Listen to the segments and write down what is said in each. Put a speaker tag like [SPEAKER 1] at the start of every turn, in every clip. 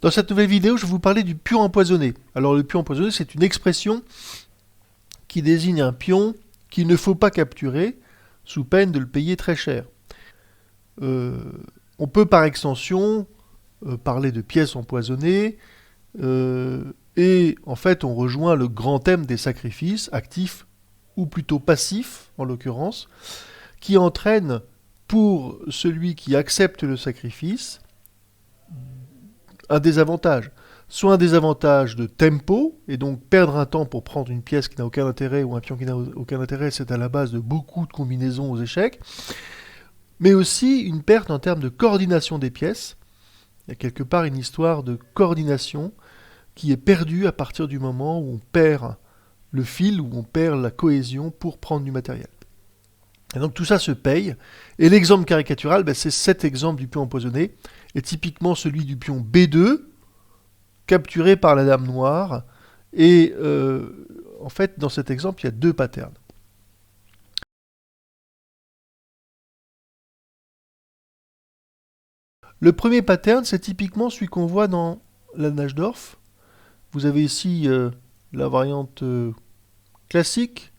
[SPEAKER 1] Dans cette nouvelle vidéo, je vais vous parler du pion empoisonné. Alors le pion empoisonné, c'est une expression qui désigne un pion qu'il ne faut pas capturer sous peine de le payer très cher. On peut par extension parler de pièces empoisonnées et en fait on rejoint le grand thème des sacrifices actifs ou plutôt passifs en l'occurrence qui entraîne pour celui qui accepte le sacrifice un désavantage. Soit un désavantage de tempo, et donc perdre un temps pour prendre une pièce qui n'a aucun intérêt ou un pion qui n'a aucun intérêt, c'est à la base de beaucoup de combinaisons aux échecs, mais aussi une perte en termes de coordination des pièces. Il y a quelque part une histoire de coordination qui est perdue à partir du moment où on perd le fil, où on perd la cohésion pour prendre du matériel. Et donc tout ça se paye. Et l'exemple caricatural, c'est cet exemple du pion empoisonné, et typiquement celui du pion B2, capturé par la dame noire. Et en fait, dans cet exemple, il y a deux patterns. Le premier pattern, c'est typiquement celui qu'on voit dans la Najdorf. Vous avez ici la variante classique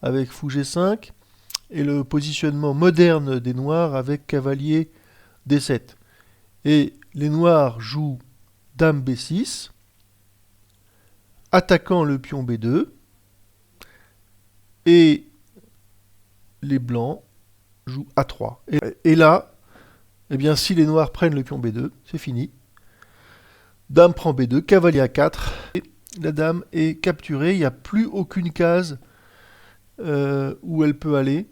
[SPEAKER 1] avec fou G5 et le positionnement moderne des noirs avec cavalier D7. Et les noirs jouent dame B6, attaquant le pion B2, et les blancs jouent A3. Et là, eh bien, si les noirs prennent le pion B2, c'est fini. Dame prend B2, cavalier A4, et la dame est capturée, il n'y a plus aucune case où elle peut aller,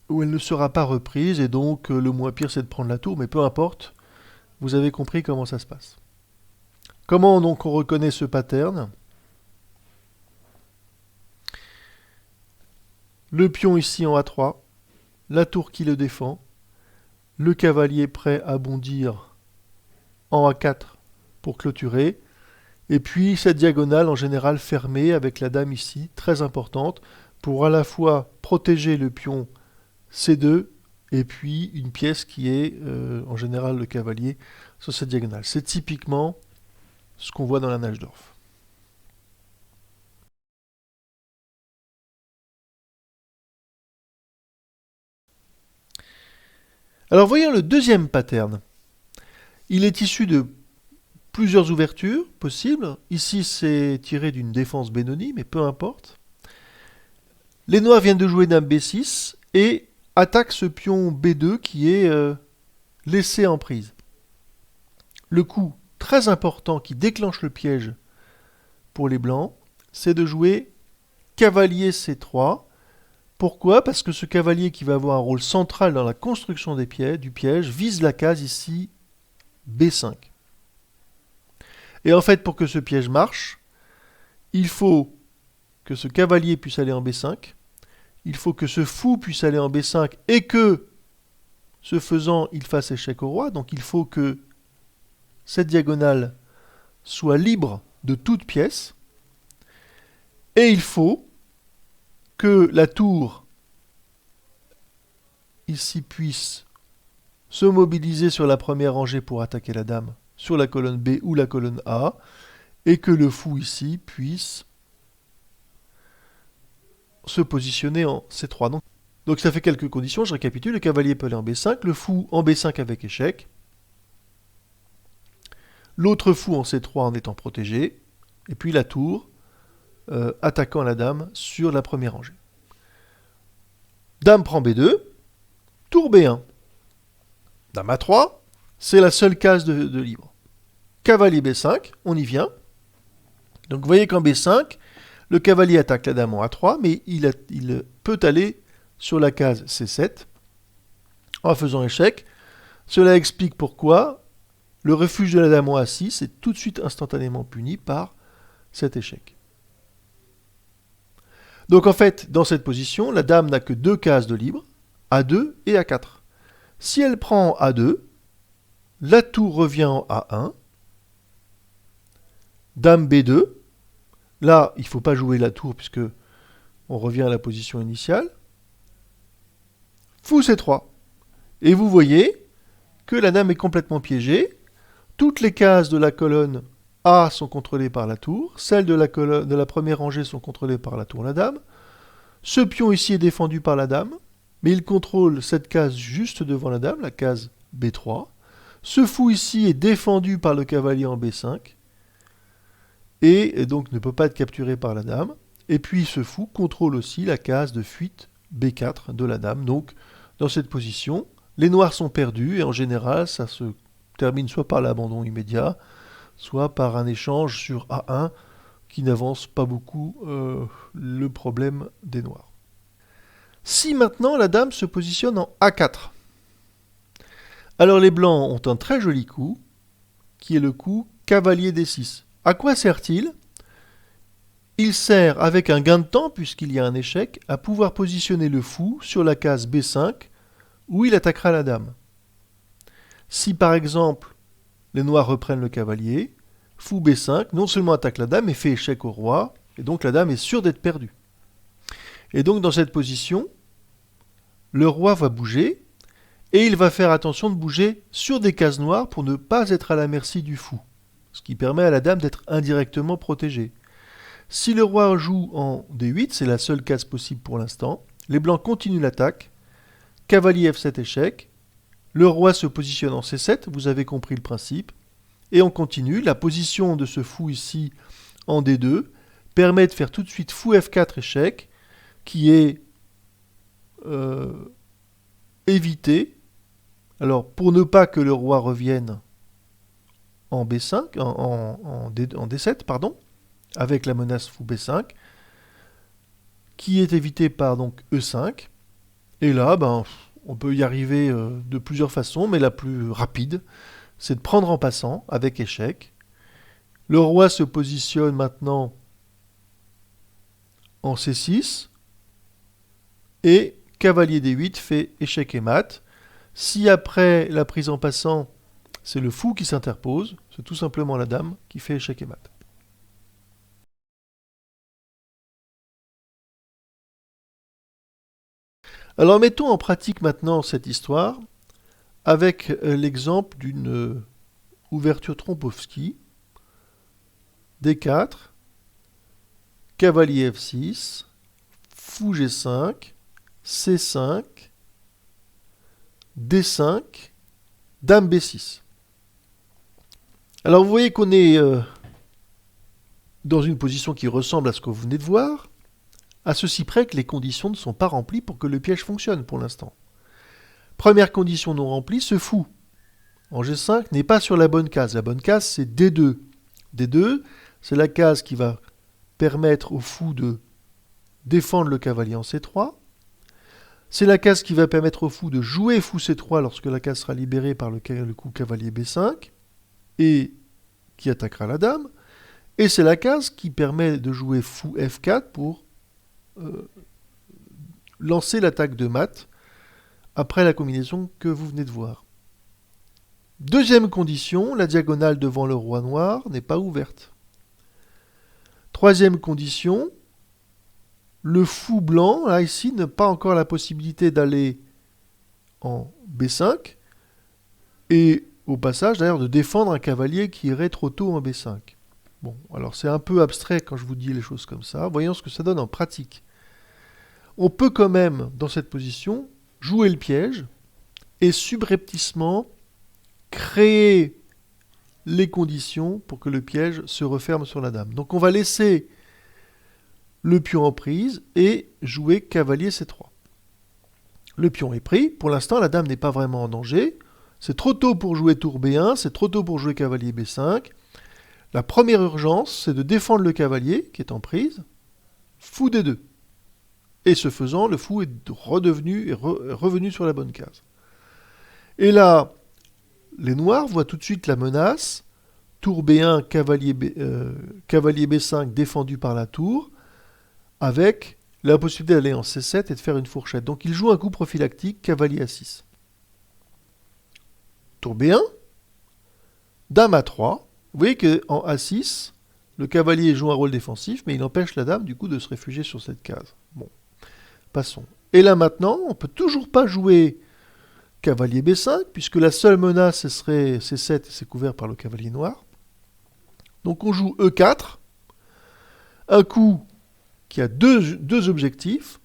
[SPEAKER 1] où elle ne sera pas reprise, et donc le moins pire c'est de prendre la tour, mais peu importe, vous avez compris comment ça se passe. Comment donc on reconnaît ce pattern? Le pion ici en A3, la tour qui le défend, le cavalier prêt à bondir en A4 pour clôturer, et puis cette diagonale en général fermée avec la dame ici, très importante, pour à la fois protéger le pion C2 et puis une pièce qui est en général le cavalier sur cette diagonale. C'est typiquement ce qu'on voit dans la Najdorf. Alors voyons le deuxième pattern. Il est issu de plusieurs ouvertures possibles. Ici c'est tiré d'une défense Benoni, mais peu importe. Les noirs viennent de jouer dame B6 et attaquent ce pion B2 qui est laissé en prise. Le coup très important qui déclenche le piège pour les blancs, c'est de jouer cavalier C3. Pourquoi? Parce que ce cavalier qui va avoir un rôle central dans la construction du piège vise la case ici B5. Et en fait, pour que ce piège marche, il faut que ce cavalier puisse aller en B5, il faut que ce fou puisse aller en B5 et que, ce faisant, il fasse échec au roi. Donc il faut que cette diagonale soit libre de toute pièce. Et il faut que la tour ici puisse se mobiliser sur la première rangée pour attaquer la dame sur la colonne B ou la colonne A, et que le fou ici puisse se positionner en C3. Donc ça fait quelques conditions, je récapitule, le cavalier peut aller en B5, le fou en B5 avec échec, l'autre fou en C3 en étant protégé, et puis la tour attaquant la dame sur la première rangée. Dame prend B2, tour B1. Dame A3, c'est la seule case de libre. Cavalier B5, on y vient. Donc vous voyez qu'en B5, le cavalier attaque la dame en A3, mais il peut aller sur la case C7 en faisant échec. Cela explique pourquoi le refuge de la dame en A6 est tout de suite instantanément puni par cet échec. Donc en fait, dans cette position, la dame n'a que deux cases de libre, A2 et A4. Si elle prend A2, la tour revient en A1, dame B2, là il ne faut pas jouer la tour puisque on revient à la position initiale, fou C3. Et vous voyez que la dame est complètement piégée. Toutes les cases de la colonne A sont contrôlées par la tour, celles de la première rangée sont contrôlées par la tour la dame. Ce pion ici est défendu par la dame, mais il contrôle cette case juste devant la dame, la case B3. Ce fou ici est défendu par le cavalier en B5, et donc ne peut pas être capturé par la dame. Et puis ce fou contrôle aussi la case de fuite B4 de la dame. Donc dans cette position, les noirs sont perdus, et en général ça se termine soit par l'abandon immédiat, soit par un échange sur A1 qui n'avance pas beaucoup le problème des noirs. Si maintenant la dame se positionne en A4, alors les blancs ont un très joli coup, qui est le coup cavalier D6. À quoi sert-il? Il sert, avec un gain de temps, puisqu'il y a un échec, à pouvoir positionner le fou sur la case B5, où il attaquera la dame. Si par exemple, les noirs reprennent le cavalier, fou B5, non seulement attaque la dame, mais fait échec au roi, et donc la dame est sûre d'être perdue. Et donc dans cette position, le roi va bouger, et il va faire attention de bouger sur des cases noires pour ne pas être à la merci du fou, ce qui permet à la dame d'être indirectement protégée. Si le roi joue en D8, c'est la seule case possible pour l'instant, les blancs continuent l'attaque, cavalier F7 échec, le roi se positionne en C7, vous avez compris le principe, et on continue. La position de ce fou ici en D2 permet de faire tout de suite fou F4 échec, qui est évité. Alors, pour ne pas que le roi revienne en B5, en D7, pardon, avec la menace fou B5, qui est évité par donc E5. Et là, on peut y arriver de plusieurs façons, mais la plus rapide, c'est de prendre en passant, avec échec. Le roi se positionne maintenant en C6, et cavalier D8 fait échec et mat. Si après la prise en passant, c'est le fou qui s'interpose, c'est tout simplement la dame qui fait échec et mat. Alors mettons en pratique maintenant cette histoire avec l'exemple d'une ouverture Trompowsky, D4, cavalier F6, fou G5, C5, D5, dame B6. Alors vous voyez qu'on est dans une position qui ressemble à ce que vous venez de voir, à ceci près que les conditions ne sont pas remplies pour que le piège fonctionne pour l'instant. Première condition non remplie, ce fou en G5 n'est pas sur la bonne case. La bonne case, c'est D2. D2, c'est la case qui va permettre au fou de défendre le cavalier en C3. C'est la case qui va permettre au fou de jouer fou C3 lorsque la case sera libérée par le coup cavalier B5 et qui attaquera la dame. Et c'est la case qui permet de jouer fou F4 pour lancer l'attaque de mat après la combinaison que vous venez de voir. Deuxième condition, la diagonale devant le roi noir n'est pas ouverte. Troisième condition, le fou blanc, là ici, n'a pas encore la possibilité d'aller en B5 et au passage d'ailleurs de défendre un cavalier qui irait trop tôt en B5. Bon, alors c'est un peu abstrait quand je vous dis les choses comme ça. Voyons ce que ça donne en pratique. On peut quand même, dans cette position, jouer le piège et subrepticement créer les conditions pour que le piège se referme sur la dame. Donc on va laisser le pion en prise et jouer cavalier C3. Le pion est pris. Pour l'instant, la dame n'est pas vraiment en danger. C'est trop tôt pour jouer tour B1, c'est trop tôt pour jouer cavalier B5. La première urgence, c'est de défendre le cavalier qui est en prise, fou D2. Et ce faisant, le fou est revenu sur la bonne case. Et là, les noirs voient tout de suite la menace. Tour B1, cavalier B5 défendu par la tour, avec la possibilité d'aller en C7 et de faire une fourchette. Donc ils jouent un coup prophylactique, cavalier A6. Tour B1, dame A3. Vous voyez qu'en A6, le cavalier joue un rôle défensif, mais il empêche la dame du coup de se réfugier sur cette case. Bon, passons. Et là maintenant, on ne peut toujours pas jouer cavalier B5, puisque la seule menace, ce serait C7 et c'est couvert par le cavalier noir. Donc on joue E4, un coup qui a deux objectifs.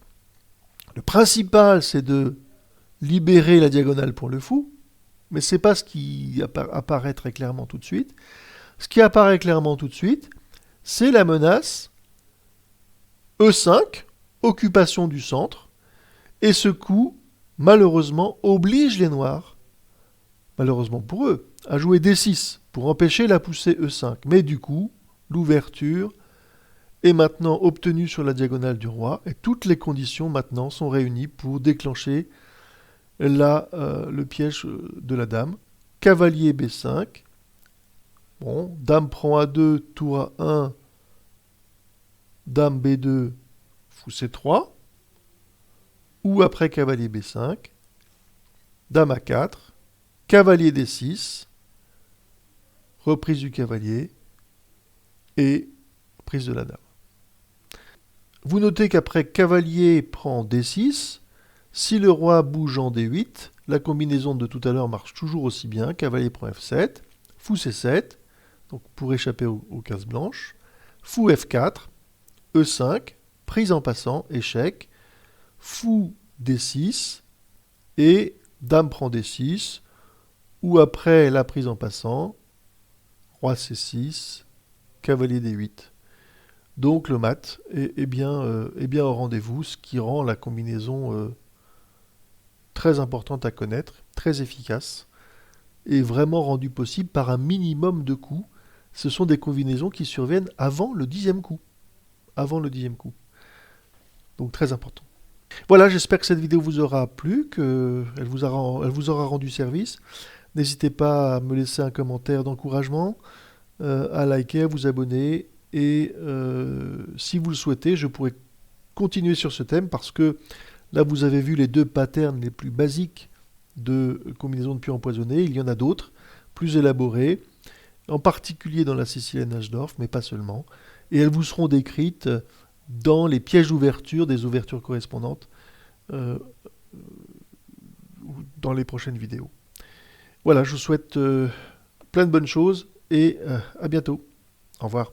[SPEAKER 1] Le principal, c'est de libérer la diagonale pour le fou, mais ce n'est pas ce qui apparaît très clairement tout de suite. Ce qui apparaît clairement tout de suite, c'est la menace E5, occupation du centre, et ce coup, malheureusement, oblige les noirs, malheureusement pour eux, à jouer D6 pour empêcher la poussée E5. Mais du coup, l'ouverture est maintenant obtenue sur la diagonale du roi, et toutes les conditions maintenant sont réunies pour déclencher le piège de la dame. Cavalier B5. Bon, dame prend A2, tour A1, dame B2, fou C3. Ou après cavalier B5, dame A4, cavalier D6, reprise du cavalier et prise de la dame. Vous notez qu'après cavalier prend D6, si le roi bouge en D8, la combinaison de tout à l'heure marche toujours aussi bien. Cavalier prend F7, fou C7, donc pour échapper aux cases blanches, fou F4, E5, prise en passant, échec, fou D6 et dame prend D6, ou après la prise en passant, roi C6, cavalier D8. Donc le mat est bien au rendez-vous, ce qui rend la combinaison très importante à connaître, très efficace, et vraiment rendue possible par un minimum de coups. Ce sont des combinaisons qui surviennent avant le 10e coup. Avant le 10e coup. Donc très important. Voilà, j'espère que cette vidéo vous aura plu, qu'elle vous aura rendu service. N'hésitez pas à me laisser un commentaire d'encouragement, à liker, à vous abonner. Et si vous le souhaitez, je pourrais continuer sur ce thème parce que là, vous avez vu les deux patterns les plus basiques de combinaison de pions empoisonnés. Il y en a d'autres, plus élaborés, en particulier dans la sicilienne Haschdorff, mais pas seulement. Et elles vous seront décrites dans les pièges d'ouverture des ouvertures correspondantes dans les prochaines vidéos. Voilà, je vous souhaite plein de bonnes choses et à bientôt. Au revoir.